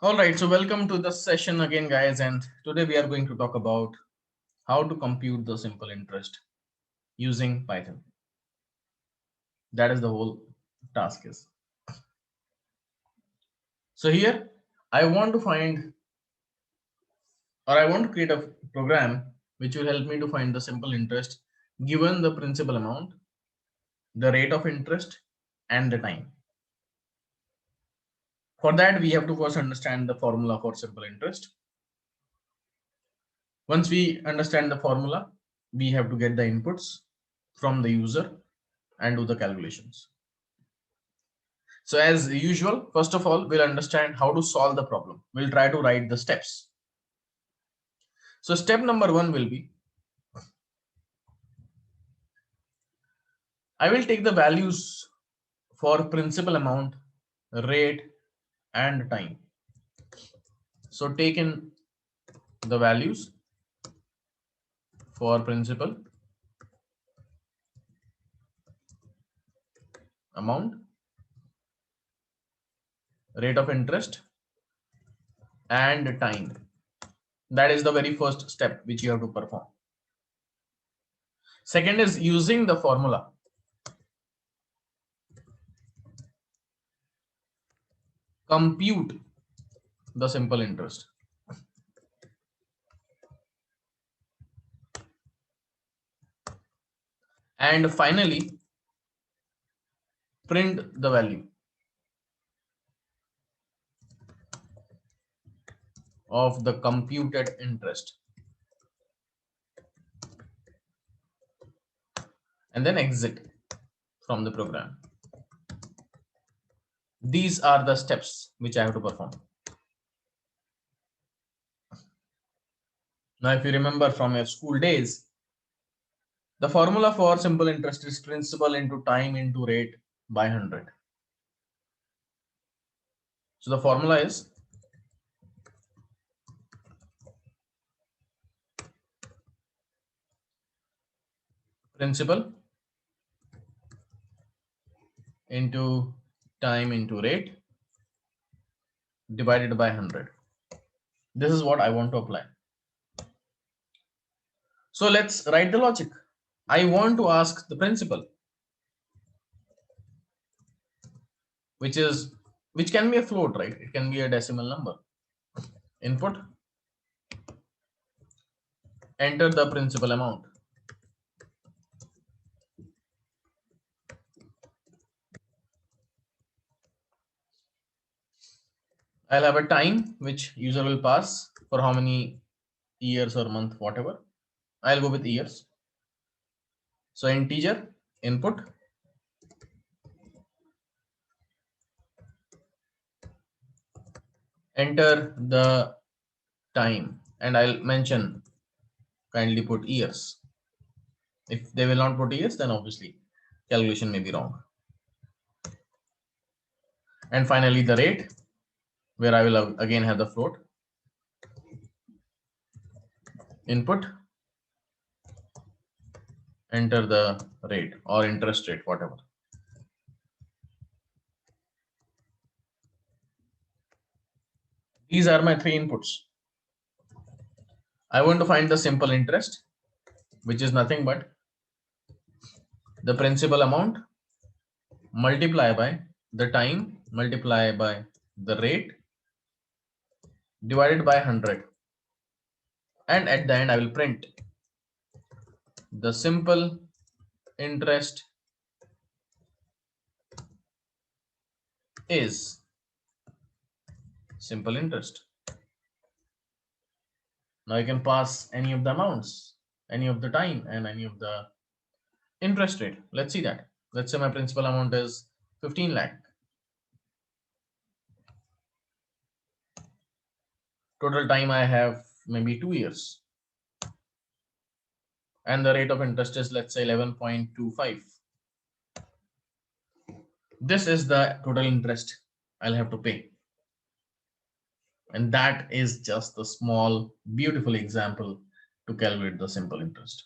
All right, so welcome to the session again, guys. And today we are going to talk about how to compute the simple interest using Python. That is the whole task is. So here I want to find or I want to create a program which will help me to find the simple interest given the principal amount, the rate of interest, and the time. For that, we have to first understand the formula for simple interest. Once we understand the formula, we have to get the inputs from the user and do the calculations. So as usual, first of all, we'll understand how to solve the problem. We'll try to write the steps. So step number one will be, I will take the values for principal amount, rate, and time. So take in the values for principal amount, rate of interest, and time. That is the very first step which you have to perform. Second is using the formula. Compute the simple interest. And finally, print the value of the computed interest. And then exit from the program. These are the steps which I have to perform. Now, if you remember from your school days, the formula for simple interest is principal into time into rate by 100. So the formula is principal into time into rate divided by 100. This is what I want to apply. So let's write the logic. I want to ask the principal, which can be a float, right? It can be a decimal number. Input, enter the principal amount. I'll have a time which user will pass for how many years or month, whatever. I'll go with years. So integer input, enter the time, and I'll mention kindly put years. If they will not put years, then obviously calculation may be wrong. And finally the rate, where I will again have the float. Input, enter the rate or interest rate, whatever. These are my three inputs. I want to find the simple interest, which is nothing but the principal amount multiply by the time multiply by the rate divided by 100, and at the end I will print the simple interest is simple interest. Now you can pass any of the amounts, any of the time, and any of the interest rate. Let's see that. Let's say my principal amount is 15 lakh. Total time I have maybe 2 years. And the rate of interest is, let's say, 11.25. This is the total interest I'll have to pay. And that is just a small, beautiful example to calculate the simple interest.